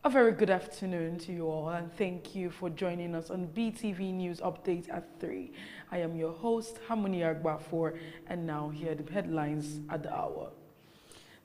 A very good afternoon to you all, and thank you for joining us on BeeTv News Update at 3. I am your host, Harmony Agbafor, and now here are the headlines at the hour.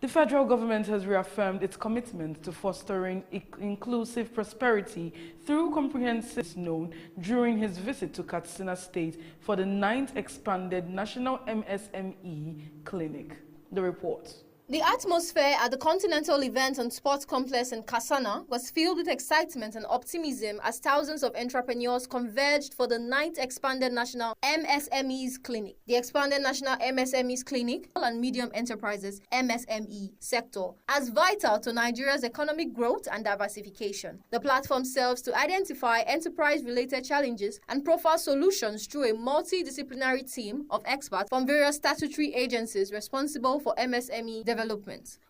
The federal government has reaffirmed its commitment to fostering inclusive prosperity through comprehensive known during his visit to Katsina State for the 9th expanded National MSME Clinic. The report. The atmosphere at the Continental Event and Sports Complex in Katsina was filled with excitement and optimism as thousands of entrepreneurs converged for the 9th Expanded National MSMEs Clinic. The Expanded National MSMEs Clinic and Medium Enterprises MSME sector as vital to Nigeria's economic growth and diversification. The platform serves to identify enterprise-related challenges and profile solutions through a multidisciplinary team of experts from various statutory agencies responsible for MSME development.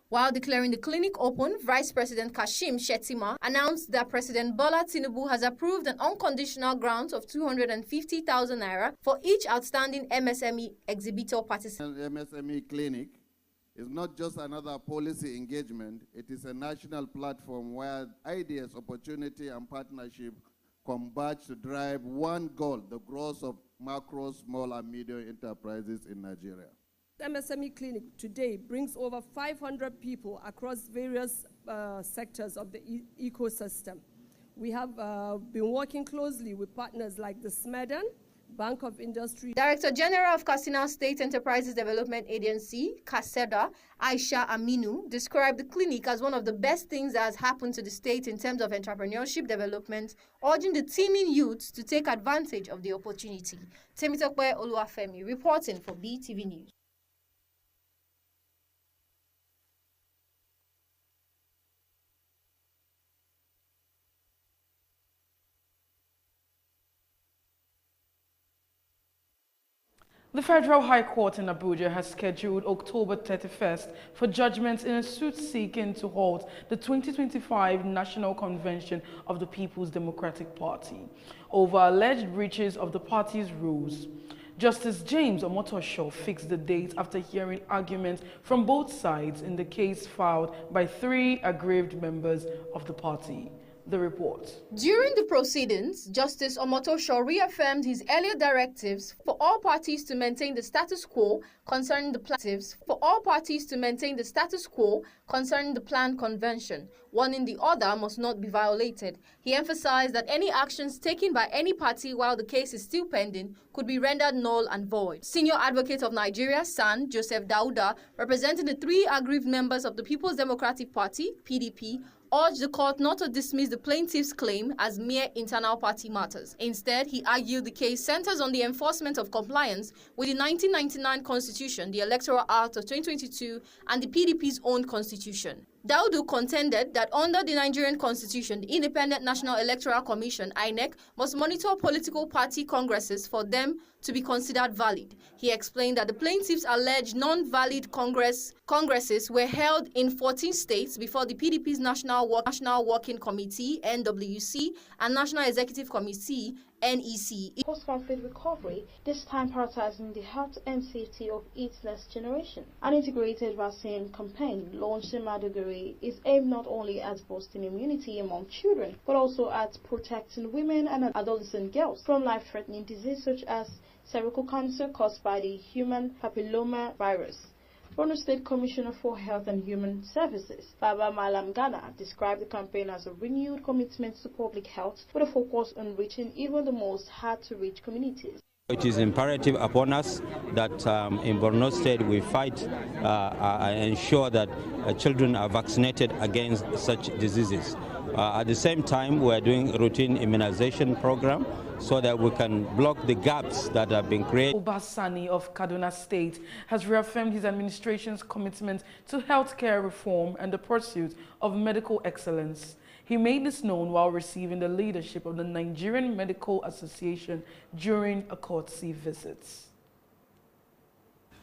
While declaring the clinic open, Vice President Kashim Shettima announced that President Bola Tinubu has approved an unconditional grant of 250,000 naira for each outstanding MSME exhibitor participant. The MSME Clinic is not just another policy engagement, it is a national platform where ideas, opportunity, and partnership converge to drive one goal, the growth of macro, small, and medium enterprises in Nigeria. MSME Clinic today brings over 500 people across various sectors of the ecosystem. We have been working closely with partners like the SMEDAN, Bank of Industry. Director General of Katsina State Enterprises Development Agency, KASEDA, Aisha Aminu, described the clinic as one of the best things that has happened to the state in terms of entrepreneurship development, urging the teeming youths to take advantage of the opportunity. Temitokwe Oluwafemi reporting for BeeTv News. The Federal High Court in Abuja has scheduled October 31st for judgment in a suit seeking to halt the 2025 National Convention of the People's Democratic Party over alleged breaches of the party's rules. Justice James Omotosho fixed the date after hearing arguments from both sides in the case filed by 3 aggrieved members of the party. The report. During the proceedings, Justice Omotosho reaffirmed his earlier directives for all parties to maintain the status quo concerning the planned convention, warning the order must not be violated. He emphasized that any actions taken by any party while the case is still pending could be rendered null and void. Senior Advocate of Nigeria, SAN, Joseph Dauda, representing the 3 aggrieved members of the People's Democratic Party, PDP, urged the court not to dismiss the plaintiff's claim as mere internal party matters. Instead, he argued the case centers on the enforcement of compliance with the 1999 Constitution, the Electoral Act of 2022, and the PDP's own constitution. Daudu contended that under the Nigerian Constitution, the Independent National Electoral Commission, INEC, must monitor political party congresses for them to be considered valid. He explained that the plaintiffs' alleged non-valid congresses were held in 14 states before the PDP's National Working Committee, NWC, and National Executive Committee, NEC. Post-conflict recovery, this time prioritizing the health and safety of its next generation. An integrated vaccine campaign launched in Maduguri is aimed not only at boosting immunity among children, but also at protecting women and adolescent girls from life-threatening diseases such as cervical cancer caused by the human papilloma virus. Borno State Commissioner for Health and Human Services, Baba Malam Ghana, described the campaign as a renewed commitment to public health with a focus on reaching even the most hard-to-reach communities. It is imperative upon us that in Borno State we fight and ensure that children are vaccinated against such diseases. At the same time, we are doing a routine immunization program so that we can block the gaps that have been created. Uba Sani of Kaduna State has reaffirmed his administration's commitment to healthcare reform and the pursuit of medical excellence. He made this known while receiving the leadership of the Nigerian Medical Association during a courtesy visit.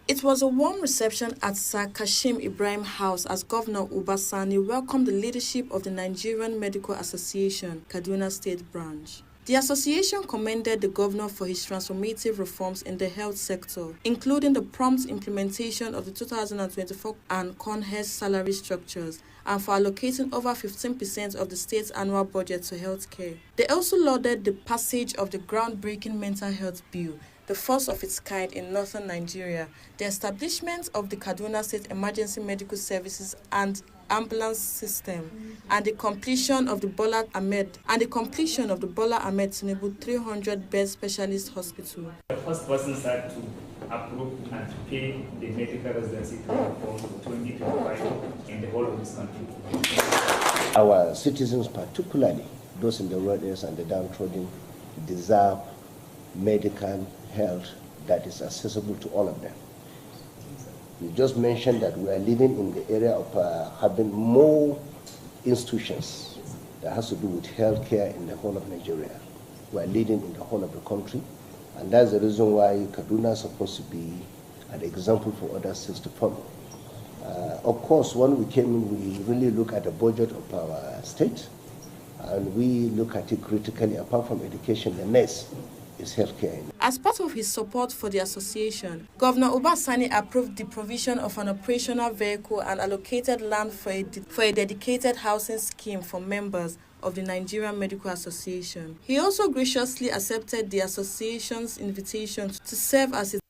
It was a warm reception at Sir Kashim Ibrahim House as Governor Uba Sani welcomed the leadership of the Nigerian Medical Association, Kaduna State Branch. The association commended the governor for his transformative reforms in the health sector, including the prompt implementation of the 2024 and CONHES salary structures, and for allocating over 15% of the state's annual budget to healthcare. They also lauded the passage of the groundbreaking mental health bill, the first of its kind in northern Nigeria, the establishment of the Kaduna State Emergency Medical Services and ambulance system, and the completion of the Bola Ahmed Tinubu 300-bed specialist hospital. The first person started to approve and to pay the medical residency form for 2025 in the whole of this country. Our citizens, particularly those in the rural areas and the downtrodden, deserve medical health that is accessible to all of them. You just mentioned that we are living in the area of having more institutions that has to do with healthcare in the whole of Nigeria. We are leading in the whole of the country, and that's the reason why Kaduna is supposed to be an example for other states to follow. Of course, when we came in, we really look at the budget of our state, and we look at it critically. Apart from education, the next is healthcare. As part of his support for the association, Governor Obasani approved the provision of an operational vehicle and allocated land for a dedicated housing scheme for members of the Nigerian Medical Association. He also graciously accepted the association's invitation to serve as its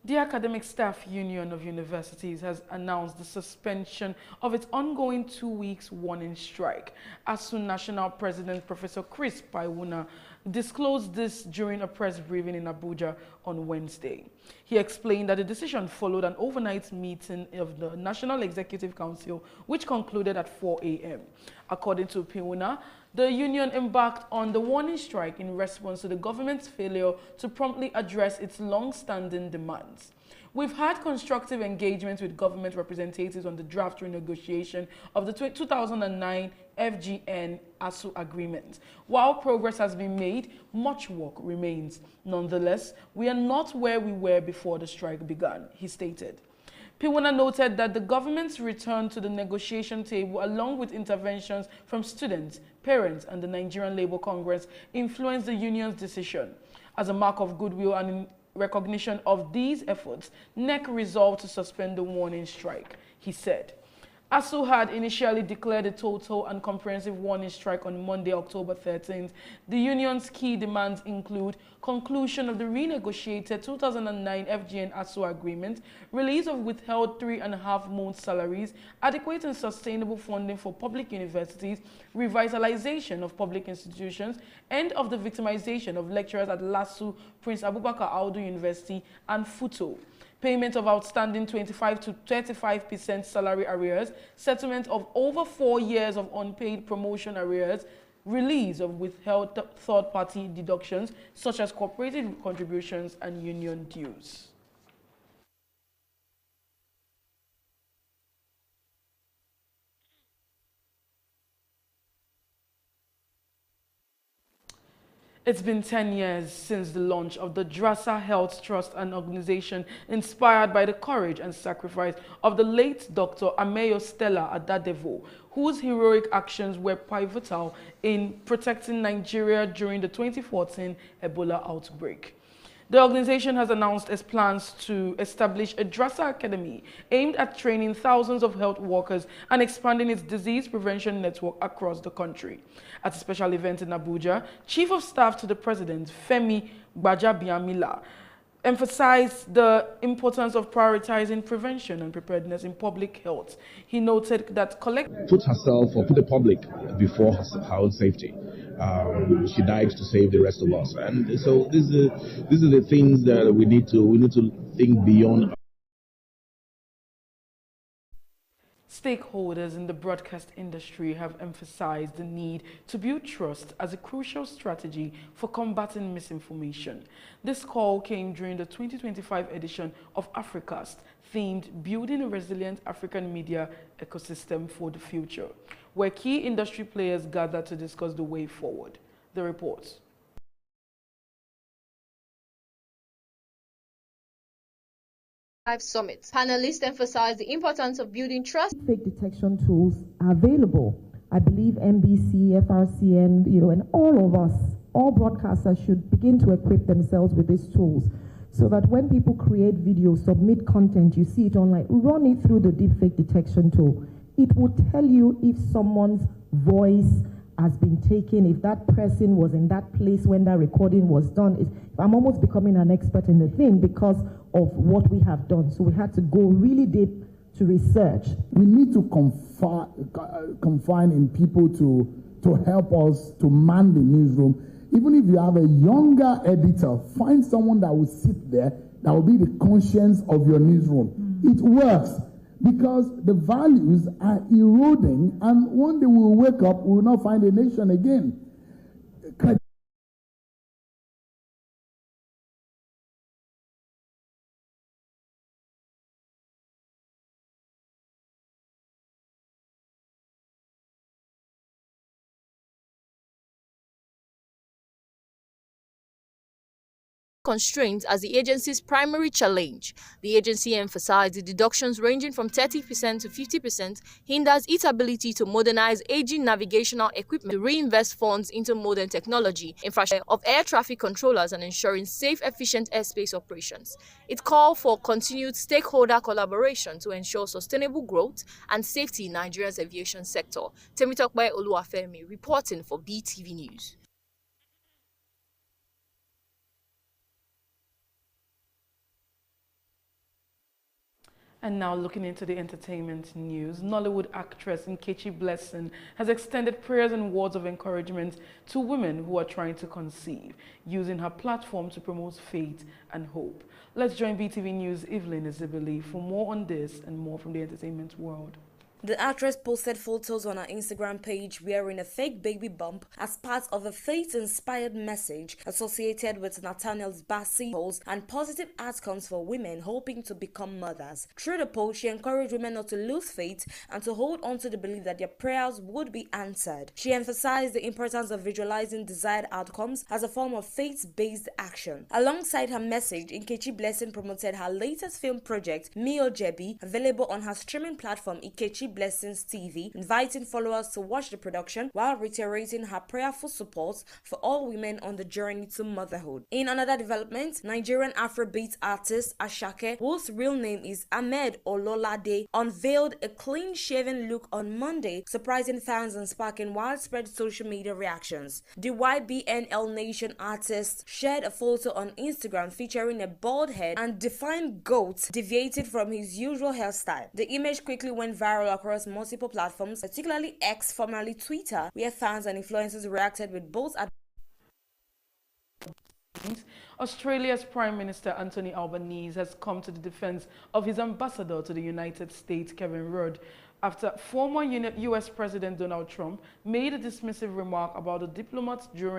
The Academic Staff Union of Universities has announced the suspension of its ongoing 2 weeks warning strike. ASU National President Professor Chris Paiwuna disclosed this during a press briefing in Abuja on Wednesday. He explained that the decision followed an overnight meeting of the National Executive Council, which concluded at 4 a.m. According to Paiwuna, the union embarked on the warning strike in response to the government's failure to promptly address its long-standing demands. We've had constructive engagement with government representatives on the draft renegotiation of the 2009 FGN ASU agreement. While progress has been made, much work remains. Nonetheless, we are not where we were before the strike began, he stated. Paiwuna noted that the government's return to the negotiation table, along with interventions from students, parents, and the Nigerian Labour Congress, influenced the union's decision. As a mark of goodwill and in recognition of these efforts, NEC resolved to suspend the warning strike, he said. ASU had initially declared a total and comprehensive warning strike on Monday, October 13th. The union's key demands include conclusion of the renegotiated 2009 FGN ASU agreement, release of withheld 3.5 months salaries, adequate and sustainable funding for public universities, revitalization of public institutions, end of the victimization of lecturers at LASU, Prince Abubakar Audu University, and FUTO. Payment of outstanding 25 to 35% salary arrears, settlement of over 4 years of unpaid promotion arrears, release of withheld third-party deductions such as cooperative contributions and union dues. It's been 10 years since the launch of the Drasa Health Trust, an organization inspired by the courage and sacrifice of the late Dr. Ameyo Stella Adadevo, whose heroic actions were pivotal in protecting Nigeria during the 2014 Ebola outbreak. The organization has announced its plans to establish a Drasa Academy aimed at training thousands of health workers and expanding its disease prevention network across the country. At a special event in Abuja, Chief of Staff to the President, Femi Gbajabiamila, emphasized the importance of prioritizing prevention and preparedness in public health. He noted that put herself or put the public before her own safety. She died to save the rest of us, and so these are the things that we need to think beyond. Stakeholders in the broadcast industry have emphasized the need to build trust as a crucial strategy for combating misinformation. This call came during the 2025 edition of Africast, themed Building a Resilient African Media Ecosystem for the Future, where key industry players gathered to discuss the way forward. The report. Summits. Panelists emphasized the importance of building trust. Fake detection tools are available. I believe NBC, FRCN, and all of us, all broadcasters should begin to equip themselves with these tools so that when people create videos, submit content, you see it online, run it through the deepfake detection tool. It will tell you if someone's voice has been taken, if that person was in that place when that recording was done. I'm almost becoming an expert in the thing because of what we have done. So we had to go really deep to research. We need to confine in people to help us to man the newsroom. Even if you have a younger editor, find someone that will sit there, that will be the conscience of your newsroom. It works because the values are eroding, and one day we will wake up, we will not find a nation again. Constraints as the agency's primary challenge. The agency emphasized the deductions ranging from 30% to 50% hinders its ability to modernize aging navigational equipment, to reinvest funds into modern technology, infrastructure of air traffic controllers, and ensuring safe, efficient airspace operations. It called for continued stakeholder collaboration to ensure sustainable growth and safety in Nigeria's aviation sector. Temitokwe Oluwafemi reporting for BeeTv News. And now looking into the entertainment news, Nollywood actress Nkechi Blessing has extended prayers and words of encouragement to women who are trying to conceive, using her platform to promote faith and hope. Let's join BeeTv News' Evelyn Izibili for more on this and more from the entertainment world. The actress posted photos on her Instagram page wearing a fake baby bump as part of a faith-inspired message associated with Nathaniel's Bassi polls and positive outcomes for women hoping to become mothers. Through the post, she encouraged women not to lose faith and to hold on to the belief that their prayers would be answered. She emphasized the importance of visualizing desired outcomes as a form of faith-based action. Alongside her message, Nkechi Blessing promoted her latest film project, Mio Jebi, available on her streaming platform Nkechi Blessings TV, inviting followers to watch the production while reiterating her prayerful support for all women on the journey to motherhood. In another development, Nigerian Afrobeat artist Ashake, whose real name is Ahmed Ololade, unveiled a clean-shaven look on Monday, surprising fans and sparking widespread social media reactions. The YBNL Nation artist shared a photo on Instagram featuring a bald head and defined goat deviated from his usual hairstyle. The image quickly went viral across multiple platforms, particularly X, formerly Twitter, where fans and influencers reacted with both. Australia's Prime Minister Anthony Albanese has come to the defense of his ambassador to the United States, Kevin Rudd, after former US President Donald Trump made a dismissive remark about the diplomat during